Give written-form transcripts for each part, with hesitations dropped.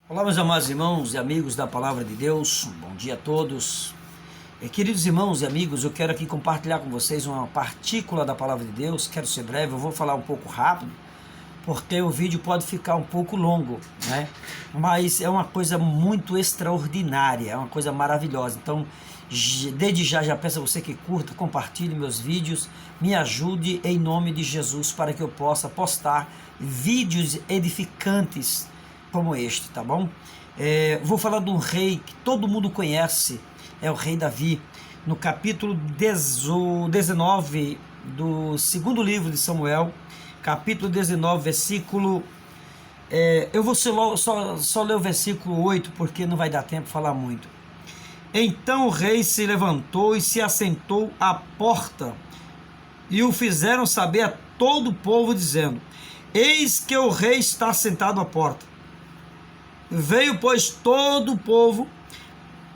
Olá, meus amados irmãos e amigos da Palavra de Deus, bom dia a todos. Queridos irmãos e amigos, eu quero aqui compartilhar com vocês uma partícula da Palavra de Deus. Quero ser breve, eu vou falar um pouco rápido, porque o vídeo pode ficar um pouco longo, né? Mas é uma coisa muito extraordinária, é uma coisa maravilhosa. Então, desde já peço a você que curta, compartilhe meus vídeos, me ajude em nome de Jesus para que eu possa postar vídeos edificantes como este, tá bom? Vou falar de um rei que todo mundo conhece, é o rei Davi. No capítulo 19 do segundo livro de Samuel, capítulo 19, versículo... eu vou só ler o versículo 8, porque não vai dar tempo de falar muito. Então o rei se levantou e se assentou à porta, e o fizeram saber a todo o povo, dizendo: eis que o rei está sentado à porta. Veio, pois, todo o povo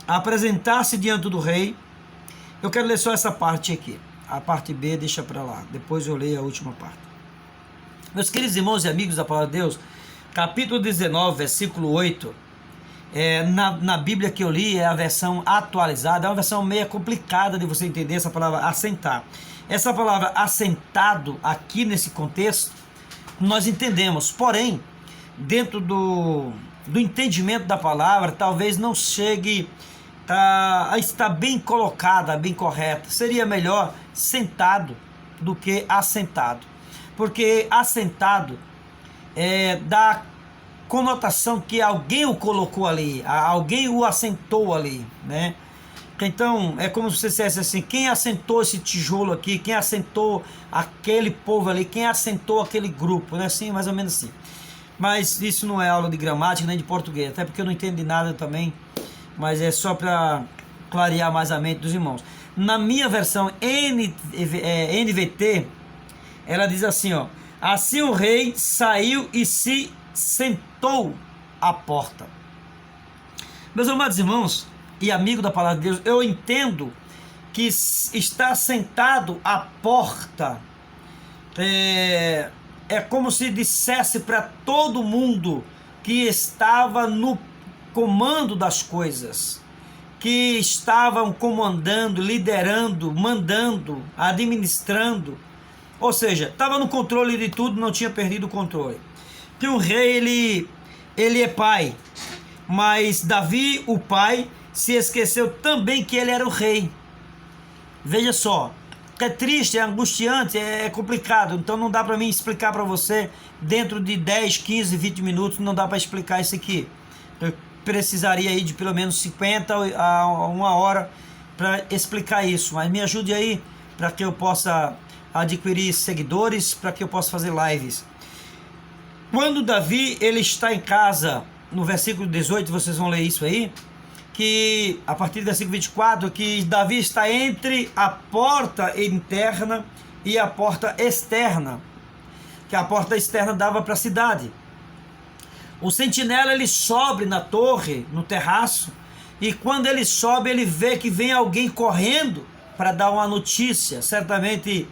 apresentar-se diante do rei. Eu quero ler só essa parte aqui. A parte B deixa para lá. Depois eu leio a última parte. Meus queridos irmãos e amigos da Palavra de Deus, capítulo 19, versículo 8. Na Bíblia que eu li é a versão atualizada. É uma versão meio complicada de você entender essa palavra assentar. Essa palavra assentado aqui nesse contexto, nós entendemos. Porém, dentro do entendimento da palavra, talvez não chegue a estar bem colocada, bem correta. Seria melhor sentado do que assentado, porque assentado dá conotação que alguém o colocou ali, alguém o assentou ali, né? Então é como se você dissesse assim: quem assentou esse tijolo aqui, quem assentou aquele povo ali, quem assentou aquele grupo, né? Assim, mais ou menos assim. Mas isso não é aula de gramática nem de português, até porque eu não entendo de nada também, mas é só para clarear mais a mente dos irmãos. Na minha versão NVT, ela diz assim, ó: assim o rei saiu e se sentou à porta. Meus amados irmãos e amigos da Palavra de Deus, eu entendo que estar sentado à porta é como se dissesse para todo mundo que estava no comando das coisas, que estavam comandando, liderando, mandando, administrando, ou seja, estava no controle de tudo, não tinha perdido o controle. Que o rei, ele é pai, mas Davi, o pai, se esqueceu também que ele era o rei. Veja só, é triste, é angustiante, é complicado. Então não dá para mim explicar para você dentro de 10, 15, 20 minutos, não dá para explicar isso aqui. Eu precisaria aí de pelo menos 50 a uma hora para explicar isso, mas me ajude aí para que eu possa adquirir seguidores, para que eu possa fazer lives. Quando Davi ele está em casa, no versículo 18, vocês vão ler isso aí, que a partir do versículo 24, que Davi está entre a porta interna e a porta externa, que a porta externa dava para a cidade. O sentinela ele sobe na torre, no terraço, e quando ele sobe ele vê que vem alguém correndo para dar uma notícia. Certamente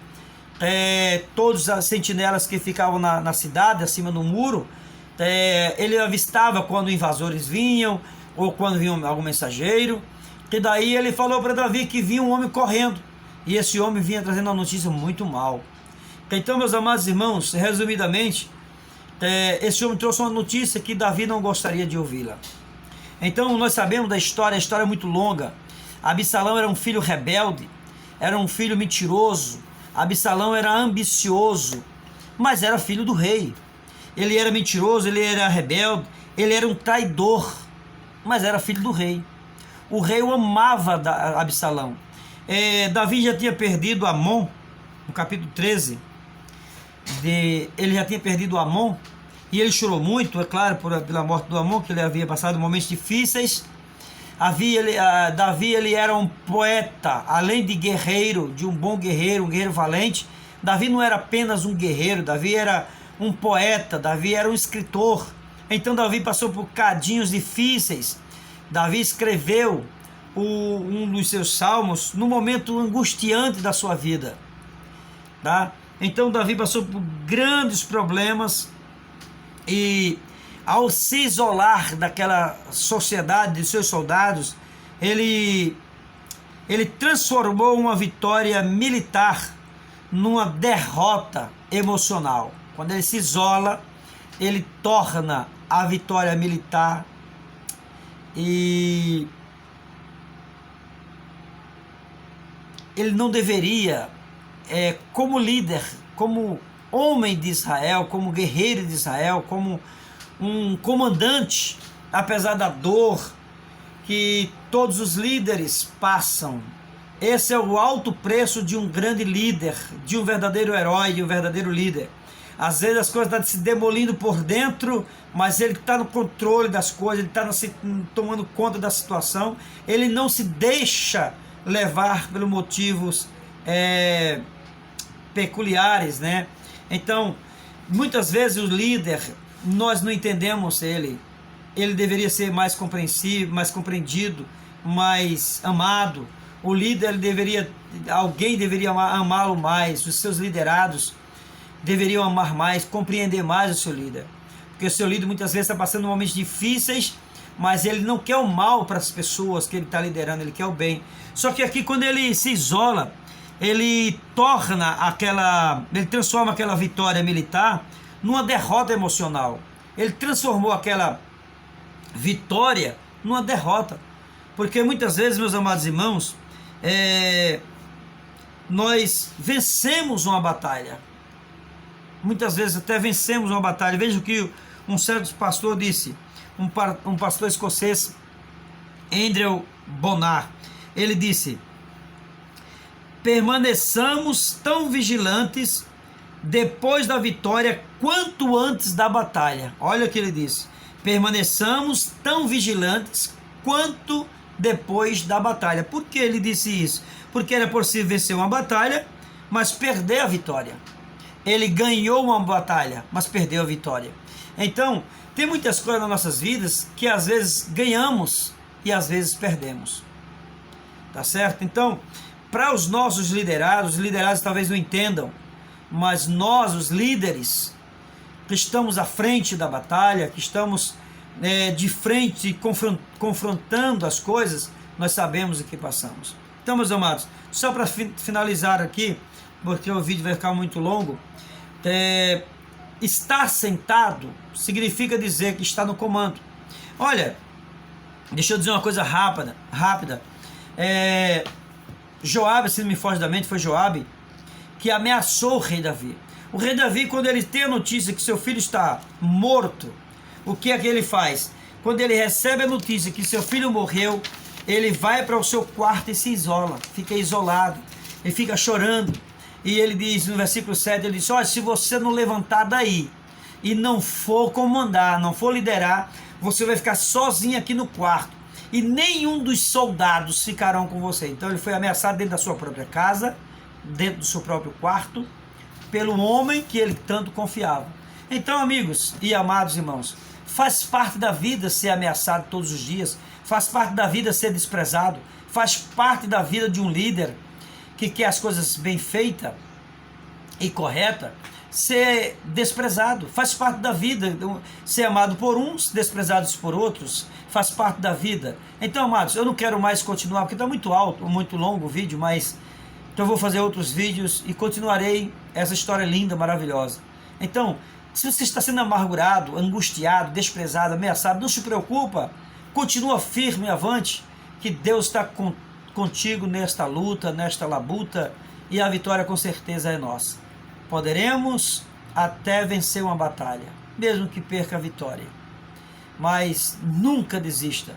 todos os sentinelas que ficavam na cidade, acima do muro, ele avistava quando invasores vinham, ou quando vinha algum mensageiro, que daí ele falou para Davi que vinha um homem correndo, e esse homem vinha trazendo uma notícia muito mal. Então, meus amados irmãos, resumidamente, esse homem trouxe uma notícia que Davi não gostaria de ouvi-la. Então nós sabemos da história, a história é muito longa. Absalão era um filho rebelde, era um filho mentiroso, Absalão era ambicioso, mas era filho do rei. Ele era mentiroso, ele era rebelde, ele era um traidor, mas era filho do rei. O rei o amava, Absalão. Davi já tinha perdido Amon, no capítulo 13, ele já tinha perdido Amon, e ele chorou muito, é claro, pela morte do Amon, que ele havia passado momentos difíceis. Davi ele era um poeta, além de guerreiro, de um bom guerreiro, um guerreiro valente. Davi não era apenas um guerreiro, Davi era um poeta, Davi era um escritor. Então Davi passou por cadinhos difíceis. Davi escreveu um dos seus salmos no momento angustiante da sua vida, tá? Então Davi passou por grandes problemas, e ao se isolar daquela sociedade de seus soldados, ele transformou uma vitória militar numa derrota emocional. Quando ele se isola, ele torna a vitória militar e ele não deveria, como líder, como homem de Israel, como guerreiro de Israel, como um comandante, apesar da dor que todos os líderes passam. Esse é o alto preço de um grande líder, de um verdadeiro herói, de um verdadeiro líder. Às vezes as coisas estão se demolindo por dentro, mas ele está no controle das coisas, ele está tomando conta da situação, ele não se deixa levar pelos motivos peculiares, né? Então, muitas vezes o líder, nós não entendemos ele deveria ser mais compreensível, mais compreendido, mais amado. O líder alguém deveria amá-lo mais, os seus liderados deveriam amar mais, compreender mais o seu líder, porque o seu líder muitas vezes está passando momentos difíceis, mas ele não quer o mal para as pessoas que ele está liderando, ele quer o bem. Só que aqui, quando ele se isola, ele transforma aquela vitória militar numa derrota emocional. Ele transformou aquela vitória numa derrota, porque muitas vezes, meus amados irmãos, nós vencemos uma batalha, muitas vezes até vencemos uma batalha. Veja o que um certo pastor disse, um pastor escocês, Andrew Bonar. Ele disse: permaneçamos tão vigilantes depois da vitória quanto antes da batalha. Olha o que ele disse: permaneçamos tão vigilantes quanto depois da batalha. Por que ele disse isso? Porque era possível vencer uma batalha, mas perder a vitória. Ele ganhou uma batalha, mas perdeu a vitória. Então, tem muitas coisas nas nossas vidas que às vezes ganhamos e às vezes perdemos. Tá certo? Então, para os nossos liderados, os liderados talvez não entendam, mas nós, os líderes, que estamos à frente da batalha, que estamos de frente, confrontando as coisas, nós sabemos o que passamos. Então, meus amados, só para finalizar aqui, porque o vídeo vai ficar muito longo, estar sentado significa dizer que está no comando. Olha, deixa eu dizer uma coisa rápida. Joabe, se não me foge da mente, foi Joabe que ameaçou o rei Davi. O rei Davi, quando ele tem a notícia que seu filho está morto, o que é que ele faz? Quando ele recebe a notícia que seu filho morreu, ele vai para o seu quarto e se isola, fica isolado, ele fica chorando. E ele diz no versículo 7, ele diz: olha, se você não levantar daí e não for comandar, não for liderar, você vai ficar sozinho aqui no quarto e nenhum dos soldados ficarão com você. Então ele foi ameaçado dentro da sua própria casa, dentro do seu próprio quarto, pelo homem que ele tanto confiava. Então, amigos e amados irmãos, faz parte da vida ser ameaçado todos os dias, faz parte da vida ser desprezado, faz parte da vida de um líder que quer as coisas bem feitas e corretas, ser desprezado, faz parte da vida, ser amado por uns, desprezados por outros, faz parte da vida. Então, amados, eu não quero mais continuar, porque está muito alto, muito longo o vídeo, mas então eu vou fazer outros vídeos e continuarei essa história linda, maravilhosa. Então, se você está sendo amargurado, angustiado, desprezado, ameaçado, não se preocupa, continua firme e avante, que Deus está contigo nesta luta, nesta labuta, e a vitória com certeza é nossa. Poderemos até vencer uma batalha, mesmo que perca a vitória, mas nunca desista,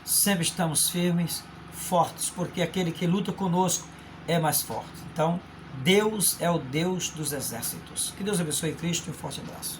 sempre estamos firmes, fortes, porque aquele que luta conosco é mais forte. Então, Deus é o Deus dos exércitos. Que Deus abençoe Cristo e um forte abraço.